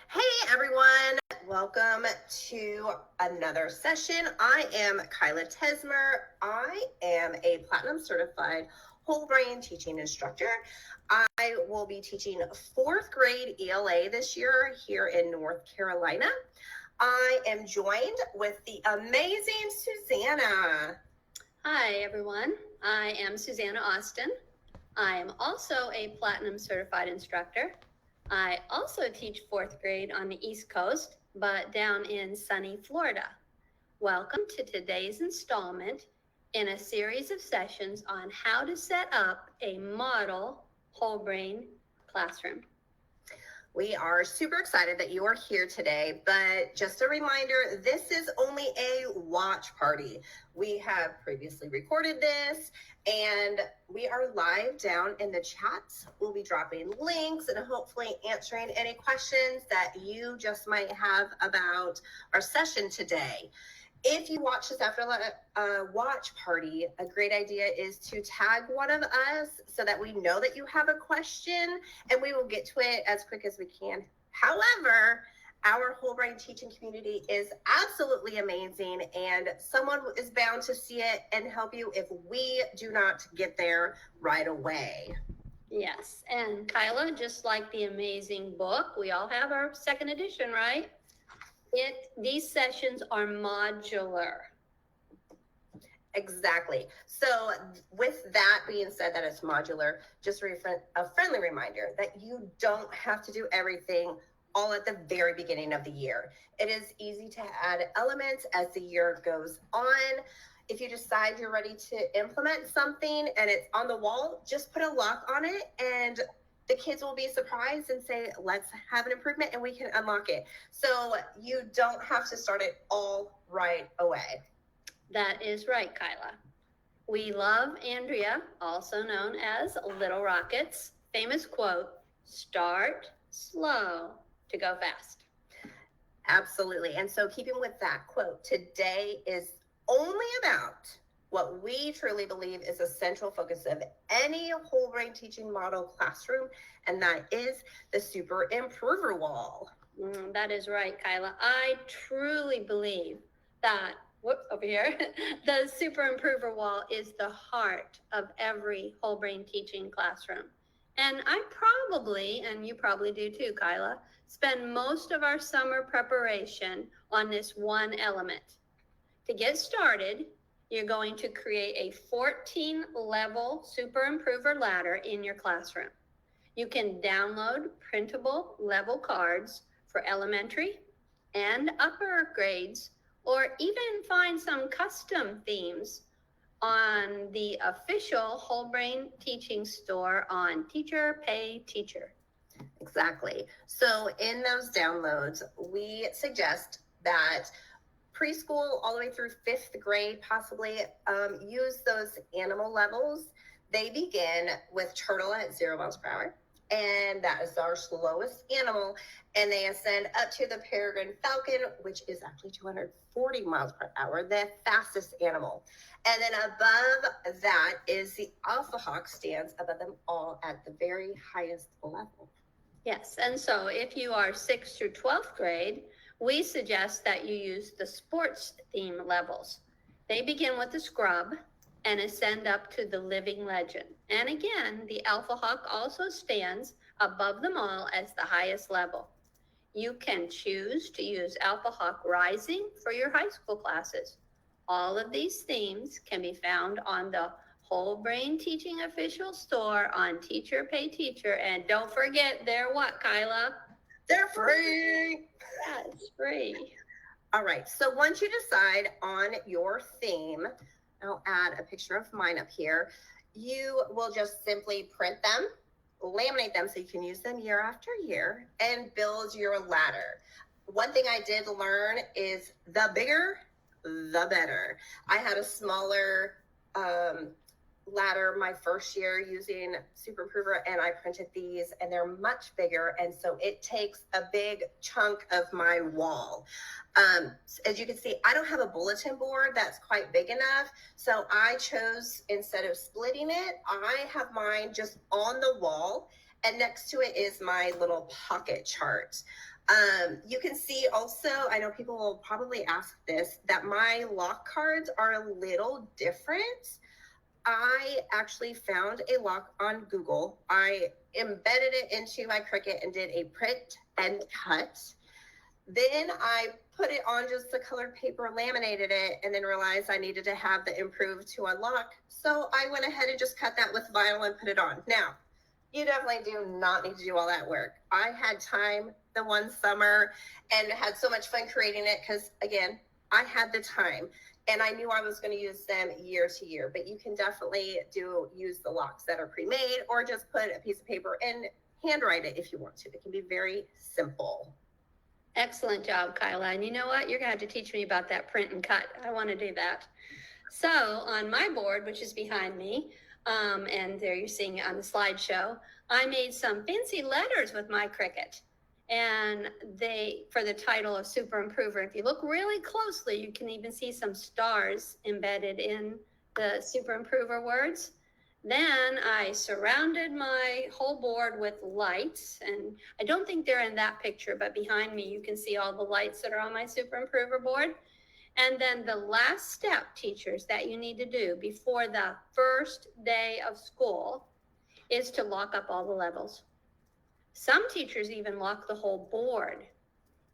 Hey everyone, welcome to another session. I am Kyla Tesmer. I am a Platinum Certified Whole Brain Teaching Instructor. I will be teaching 4th grade ELA this year here in North Carolina. I am joined with the amazing Susannah. Hi everyone, I am Susannah Austin. I am also a Platinum Certified Instructor. I also teach 4th grade on the East Coast, but down in sunny Florida. Welcome to today's installment in a series of sessions on how to set up a model whole brain classroom. We are super excited that you are here today, but just a reminder, this is only a watch party. We have previously recorded this and we are live down in the chat. We'll be dropping links and hopefully answering any questions that you just might have about our session today. If you watch this after a watch party, a great idea is to tag one of us so that we know that you have a question and we will get to it as quick as we can. However, our whole brain teaching community is absolutely amazing and someone is bound to see it and help you if we do not get there right away. Yes, and Kyla, just like the amazing book, we all have our 2nd edition, right? These sessions are modular. Exactly. So with that being said that it's modular, just a friendly reminder that you don't have to do everything all at the very beginning of the year. It is easy to add elements as the year goes on. If you decide you're ready to implement something and it's on the wall, just put a lock on it and the kids will be surprised and say, let's have an improvement and we can unlock it. So you don't have to start it all right away. That is right, Kyla. We love Andrea, also known as Little Rocket's famous quote, start slow to go fast. Absolutely. And so keeping with that quote, today is only about what we truly believe is a central focus of any whole brain teaching model classroom, and that is the SuperImprover wall. That is right, Kyla. I truly believe that, over here, the SuperImprover wall is the heart of every whole brain teaching classroom. And I probably, and you probably do too, Kyla, spend most of our summer preparation on this one element. To get started, you're going to create a 14-level SuperImprover ladder in your classroom. You can download printable level cards for elementary and upper grades, or even find some custom themes on the official Whole Brain Teaching store on Teacher Pay Teacher. Exactly. So in those downloads, we suggest that preschool all the way through 5th grade possibly use those animal levels. They begin with turtle at 0 miles per hour, and that is our slowest animal, and they ascend up to the peregrine falcon, which is actually 240 miles per hour, the fastest animal. And then above that is the alpha hawk, stands above them all at the very highest level. Yes, and so if you are 6th through 12th grade, we suggest that you use the sports theme levels. They begin with the scrub and ascend up to the living legend. And again, the alpha hawk also stands above them all as the highest level. You can choose to use alpha hawk rising for your high school classes. All of these themes can be found on the Whole Brain Teaching official store on Teacher Pay Teacher. And don't forget, they're what, Kyla? They're free. Yeah, it's free. All right. So once you decide on your theme, I'll add a picture of mine up here. You will just simply print them, laminate them so you can use them year after year, and build your ladder. One thing I did learn is the bigger, the better. I had a smaller ladder my first year using SuperImprover, and I printed these, and they're much bigger, and so it takes a big chunk of my wall. As you can see, I don't have a bulletin board that's quite big enough, so I chose, instead of splitting it, I have mine just on the wall, and next to it is my little pocket chart. You can see also, I know people will probably ask this, that my lock cards are a little different. I actually found a lock on Google. I embedded it into my Cricut and did a print and cut. Then I put it on just the colored paper, laminated it, and then realized I needed to have the improve to unlock. So I went ahead and just cut that with vinyl and put it on. Now, you definitely do not need to do all that work. I had time the one summer and had so much fun creating it because, again, I had the time and I knew I was going to use them year to year. But you can definitely use the locks that are pre-made or just put a piece of paper and handwrite it if you want to. It can be very simple. Excellent job, Kyla. And you know what? You're going to have to teach me about that print and cut. I want to do that. So on my board, which is behind me, and there you're seeing it on the slideshow, I made some fancy letters with my Cricut. And for the title of SuperImprover, if you look really closely, you can even see some stars embedded in the SuperImprover words. Then I surrounded my whole board with lights, and I don't think they're in that picture, but behind me you can see all the lights that are on my SuperImprover board. And then the last step, teachers, that you need to do before the first day of school is to lock up all the levels. Some teachers even lock the whole board.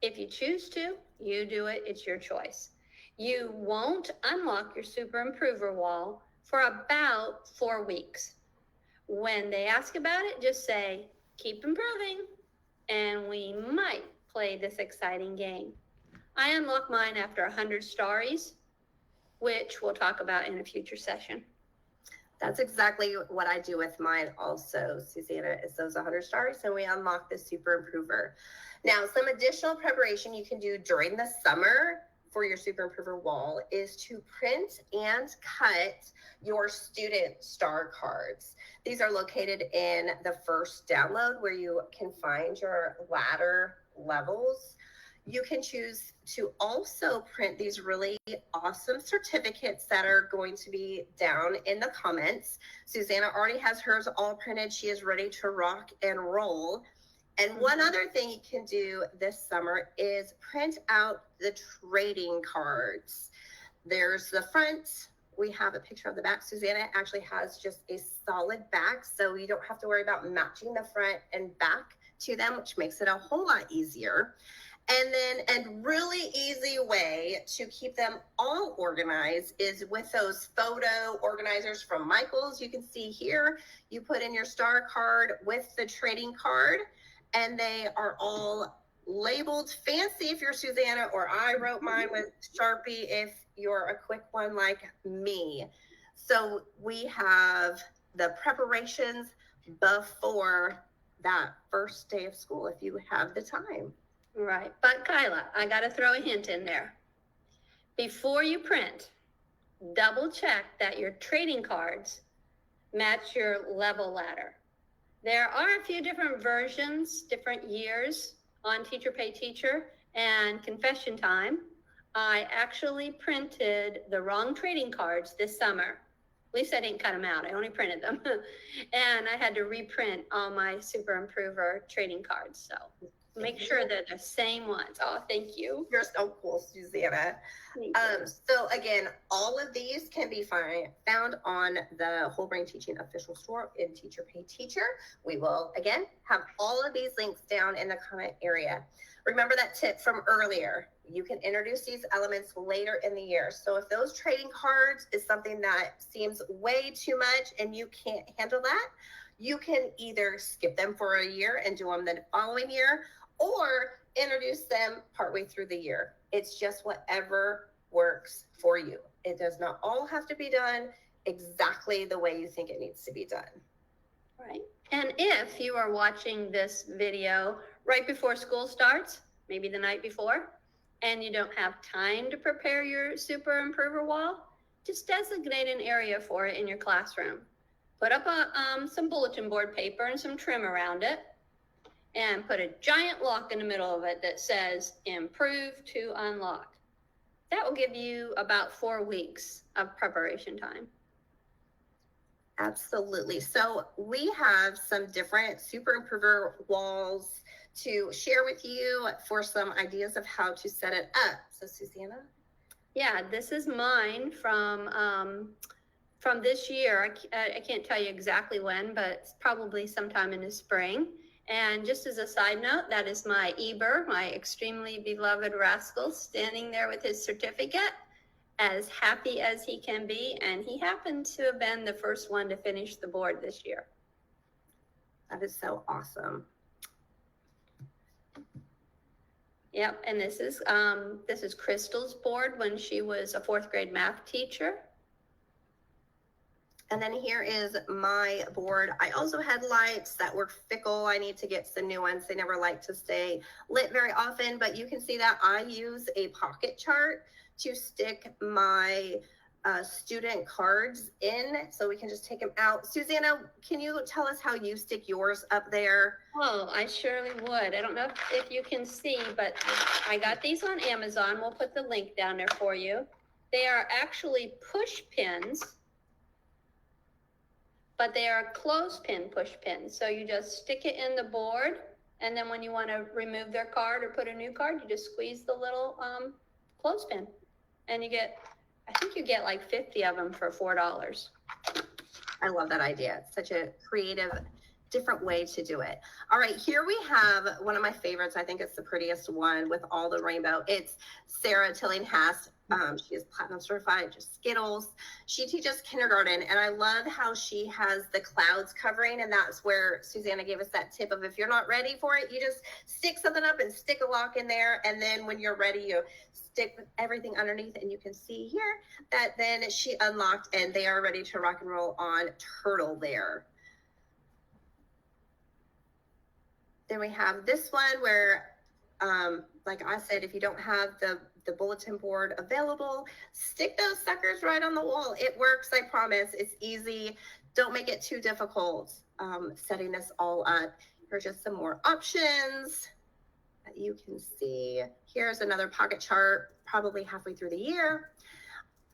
If you choose to, you do it. It's your choice. You won't unlock your SuperImprover wall for about 4 weeks. When they ask about it, just say, keep improving, and we might play this exciting game. I unlock mine after 100 stories, which we'll talk about in a future session. That's exactly what I do with mine also, Susannah, is those 100 stars, and we unlock the SuperImprover. Now, some additional preparation you can do during the summer for your SuperImprover wall is to print and cut your student star cards. These are located in the first download where you can find your ladder levels. You can choose to also print these really awesome certificates that are going to be down in the comments. Susannah already has hers all printed. She is ready to rock and roll. And one other thing you can do this summer is print out the trading cards. There's the front. We have a picture of the back. Susannah actually has just a solid back, so you don't have to worry about matching the front and back to them, which makes it a whole lot easier. And then a really easy way to keep them all organized is with those photo organizers from Michaels. You can see here, you put in your star card with the trading card, and they are all labeled fancy if you're Susannah, or I wrote mine with Sharpie if you're a quick one like me. So we have the preparations before that first day of school if you have the time. Right. But Kyla, I got to throw a hint in there. Before you print, double check that your trading cards match your level ladder. There are a few different versions, different years on Teacher Pay Teacher, and confession time. I actually printed the wrong trading cards this summer. At least I didn't cut them out. I only printed them. And I had to reprint all my SuperImprover trading cards. So make sure they're the same ones. Oh, thank you. You're so cool, Susannah. So again, all of these can be found on the Whole Brain Teaching official store in Teacher Pay Teacher. We will, again, have all of these links down in the comment area. Remember that tip from earlier. You can introduce these elements later in the year. So if those trading cards is something that seems way too much and you can't handle that, you can either skip them for a year and do them the following year, or introduce them partway through the year. It's just whatever works for you. It does not all have to be done exactly the way you think it needs to be done. Right. And if you are watching this video right before school starts, maybe the night before, and you don't have time to prepare your SuperImprover wall, just designate an area for it in your classroom. Put up some bulletin board paper and some trim around it, and put a giant lock in the middle of it that says improve to unlock. That will give you about 4 weeks of preparation time. Absolutely. So we have some different SuperImprover walls to share with you for some ideas of how to set it up. So Susannah? Yeah, this is mine from this year. I can't tell you exactly when, but it's probably sometime in the spring. And just as a side note, that is my Eber, my extremely beloved rascal, standing there with his certificate, as happy as he can be. And he happened to have been the first one to finish the board this year. That is so awesome. Yep, and this is Crystal's board when she was a 4th grade math teacher. And then here is my board. I also had lights that were fickle. I need to get some new ones. They never like to stay lit very often, but you can see that I use a pocket chart to stick my student cards in, so we can just take them out. Susannah, can you tell us how you stick yours up there? Oh, I surely would. I don't know if you can see, but I got these on Amazon. We'll put the link down there for you. They are actually push pins, but they are clothespin push pins. So you just stick it in the board, and then when you want to remove their card or put a new card, you just squeeze the little clothespin, and you get, I think you get like 50 of them for $4. I love that idea. It's such a creative, different way to do it. All right, here we have one of my favorites. I think it's the prettiest one with all the rainbow. It's Sarah Tillinghast. She is Platinum Certified, just Skittles. She teaches kindergarten, and I love how she has the clouds covering, and that's where Susannah gave us that tip of, if you're not ready for it, you just stick something up and stick a lock in there, and then when you're ready, you stick everything underneath, and you can see here that then she unlocked, and they are ready to rock and roll on Turtle there. Then we have this one where, like I said, if you don't have the bulletin board available, stick those suckers right on the wall. It works, I promise. It's easy. Don't make it too difficult setting this all up. Here are just some more options that you can see. Here's another pocket chart, probably halfway through the year.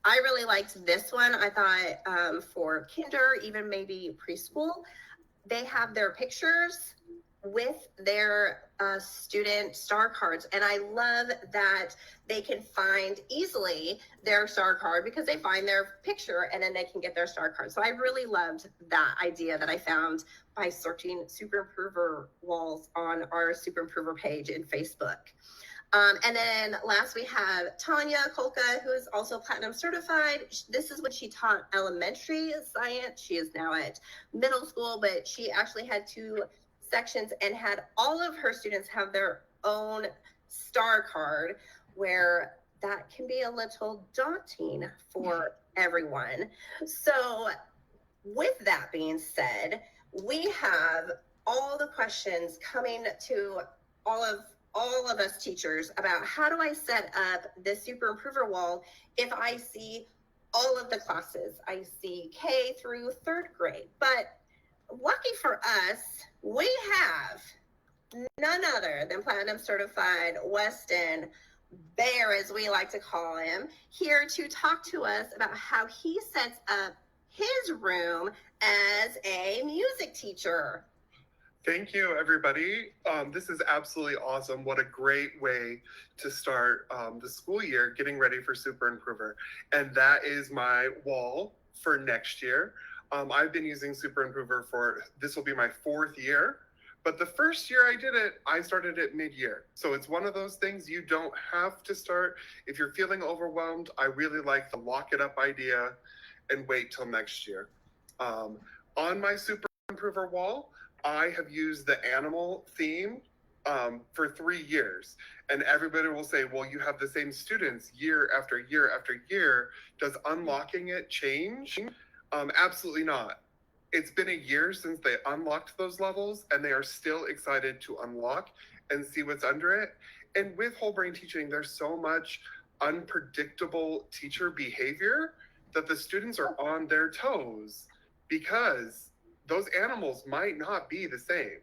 I really liked this one. I thought for kinder, even maybe preschool, they have their pictures with their student star cards. And I love that they can find easily their star card because they find their picture and then they can get their star card. So I really loved that idea that I found by searching SuperImprover walls on our SuperImprover page in Facebook. And then last we have Tanya Kolka, who is also Platinum Certified. This is when she taught elementary science. She is now at middle school, but she actually had 2 sections and had all of her students have their own star card, where that can be a little daunting for everyone. So with that being said, we have all the questions coming to all of us teachers about how do I set up the SuperImprover wall if I see all of the classes. I see K through 3rd grade, but lucky for us, we have none other than Platinum Certified Weston Bear, as we like to call him, here to talk to us about how he sets up his room as a music teacher. Thank you, everybody. This is absolutely awesome. What a great way to start the school year, getting ready for SuperImprover. And that is my wall for next year. I've been using SuperImprover this will be my 4th year, but the first year I did it, I started it mid-year. So it's one of those things you don't have to start. If you're feeling overwhelmed, I really like the lock it up idea and wait till next year. On my SuperImprover wall, I have used the animal theme for 3 years. And everybody will say, well, you have the same students year after year after year. Does unlocking it change? Absolutely not. It's been a year since they unlocked those levels, and they are still excited to unlock and see what's under it. And with whole brain teaching, there's so much unpredictable teacher behavior that the students are on their toes because those animals might not be the same.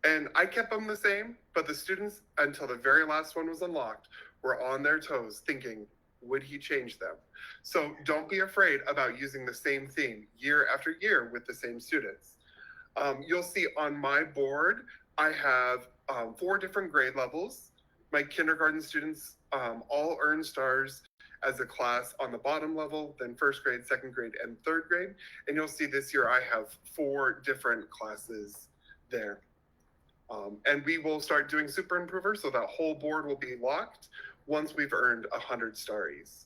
And I kept them the same, but the students, until the very last one was unlocked, were on their toes thinking, would he change them? So don't be afraid about using the same theme year after year with the same students. You'll see on my board, I have 4 different grade levels. My kindergarten students all earn stars as a class on the bottom level, then first grade, second grade, and third grade. And you'll see this year I have 4 different classes there. And we will start doing SuperImprover, so that whole board will be locked once we've earned 100 starries.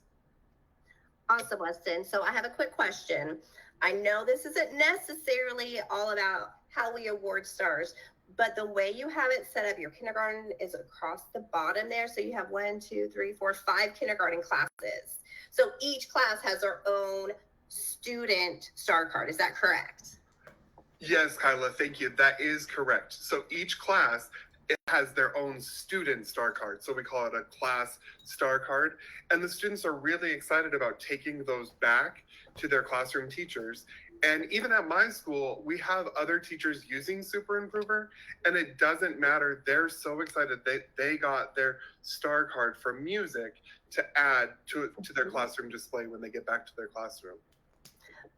Awesome, Weston. So I have a quick question. I know this isn't necessarily all about how we award stars, but the way you have it set up, your kindergarten is across the bottom there. So you have 1, 2, 3, 4, 5 kindergarten classes. So each class has their own student star card. Is that correct? Yes, Kyla, thank you. That is correct. So each class, it has their own student star card. So we call it a class star card. And the students are really excited about taking those back to their classroom teachers. And even at my school, we have other teachers using SuperImprover, and it doesn't matter. They're so excited they got their star card from music to add to their classroom display when they get back to their classroom.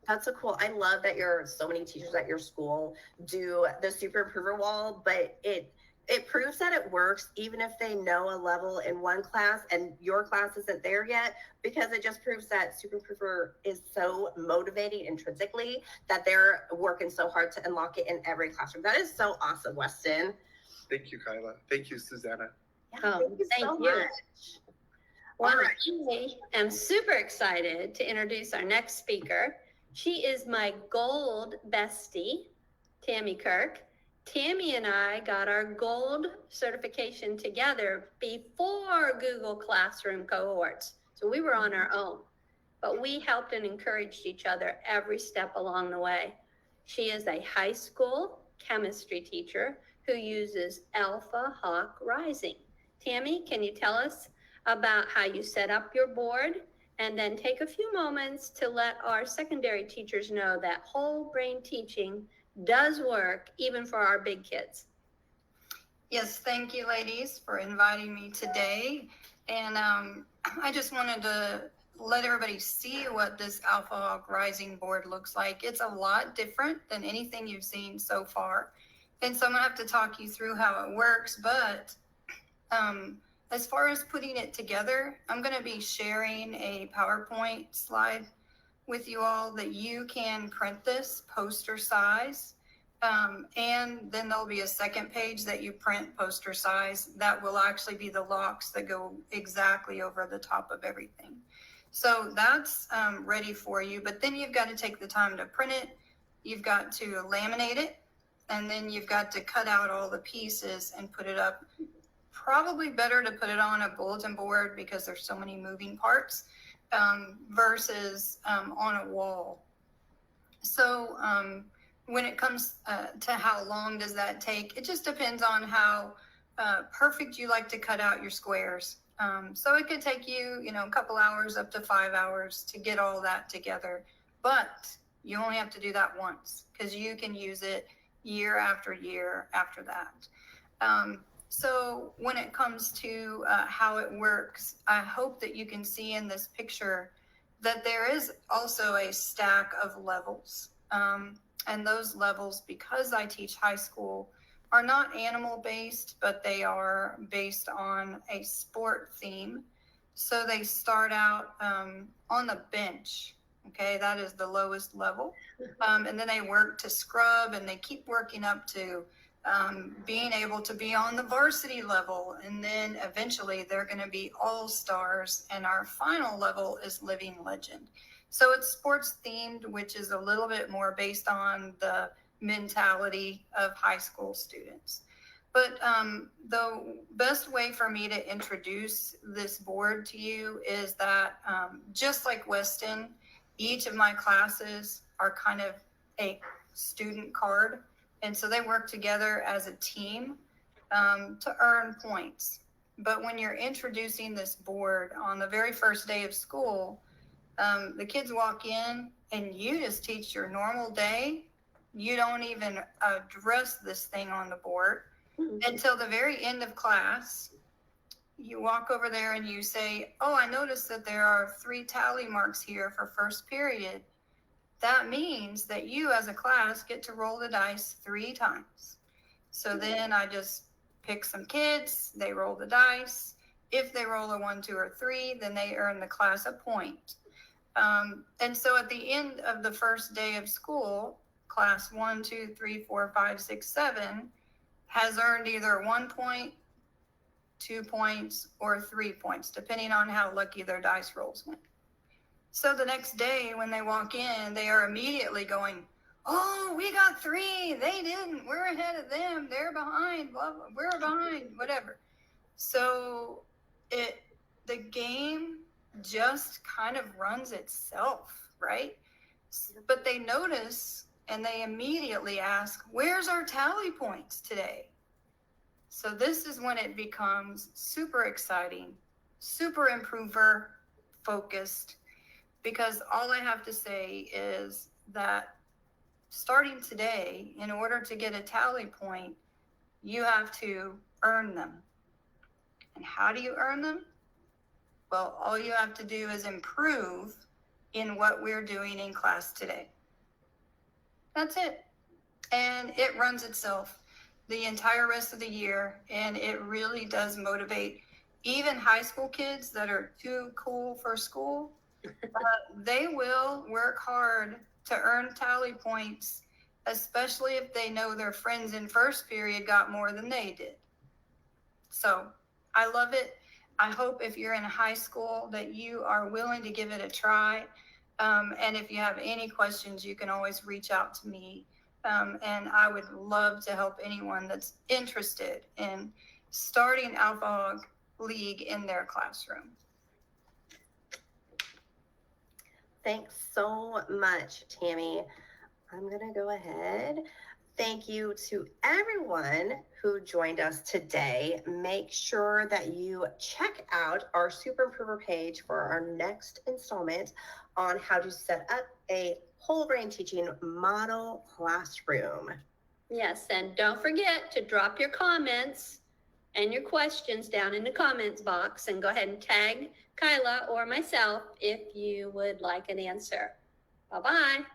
That's so cool. I love that so many teachers at your school do the SuperImprover wall, but it proves that it works even if they know a level in one class and your class isn't there yet, because it just proves that SuperImprover is so motivating intrinsically that they're working so hard to unlock it in every classroom. That is so awesome, Weston. Thank you, Kyla. Thank you, Susannah. Yeah, thank you so much. Well, All right. I am super excited to introduce our next speaker. She is my gold bestie, Tammy Kirk. Tammy and I got our gold certification together before Google Classroom cohorts. So we were on our own, but we helped and encouraged each other every step along the way. She is a high school chemistry teacher who uses Alpha Hawk Rising. Tammy, can you tell us about how you set up your board, and then take a few moments to let our secondary teachers know that whole brain teaching does work even for our big kids? Yes, thank you, ladies, for inviting me today. And I just wanted to let everybody see what this Alpha Hawk Rising board looks like. It's a lot different than anything you've seen so far. And so I'm gonna have to talk you through how it works, but as far as putting it together, I'm gonna be sharing a PowerPoint slide with you all that you can print this poster size. And then there'll be a second page that you print poster size that will actually be the locks that go exactly over the top of everything. So that's ready for you, but then you've got to take the time to print it. You've got to laminate it, and then you've got to cut out all the pieces and put it up. Probably better to put it on a bulletin board because there's so many moving parts versus on a wall. So when it comes to how long does that take, it just depends on how perfect you like to cut out your squares. So it could take you, a couple hours up to 5 hours to get all that together, but you only have to do that once because you can use it year after year after that. So when it comes to how it works, I hope that you can see in this picture that there is also a stack of levels. And those levels, because I teach high school, are not animal-based, but they are based on a sport theme. So they start out on the bench. Okay, that is the lowest level. And then they work to scrub, and they keep working up to being able to be on the varsity level, and then eventually they're going to be all-stars, and our final level is living legend. So it's sports themed, which is a little bit more based on the mentality of high school students. But the best way for me to introduce this board to you is that just like Weston, each of my classes are kind of a student card. And so they work together as a team to earn points. But when you're introducing this board on the very first day of school, the kids walk in and you just teach your normal day. You don't even address this thing on the board until the very end of class. You walk over there and you say, oh, I noticed that there are 3 tally marks here for first period. That means that you as a class get to roll the dice 3 times. So then I just pick some kids, they roll the dice. If they roll a 1, 2, or 3, then they earn the class a point. And so at the end of the first day of school, class 1, 2, 3, 4, 5, 6, 7 has earned either 1 point, 2 points, or 3 points, depending on how lucky their dice rolls went. So the next day when they walk in, they are immediately going, oh, we got 3, they didn't, we're ahead of them, they're behind, blah, blah, we're behind, whatever. So the game just kind of runs itself, right? But they notice and they immediately ask, where's our tally points today? So this is when it becomes super exciting, SuperImprover focused, because all I have to say is that starting today, in order to get a tally point, you have to earn them. And how do you earn them? Well, all you have to do is improve in what we're doing in class today. That's it. And it runs itself the entire rest of the year. And it really does motivate even high school kids that are too cool for school. They will work hard to earn tally points, especially if they know their friends in first period got more than they did. So I love it. I hope if you're in high school that you are willing to give it a try. And if you have any questions, you can always reach out to me. And I would love to help anyone that's interested in starting Alpha Hog League in their classroom. Thanks so much, Tammy. I'm going to go ahead. Thank you to everyone who joined us today. Make sure that you check out our SuperImprover page for our next installment on how to set up a whole brain teaching model classroom. Yes, and don't forget to drop your comments and your questions down in the comments box, and go ahead and tag Kyla or myself if you would like an answer. Bye-bye.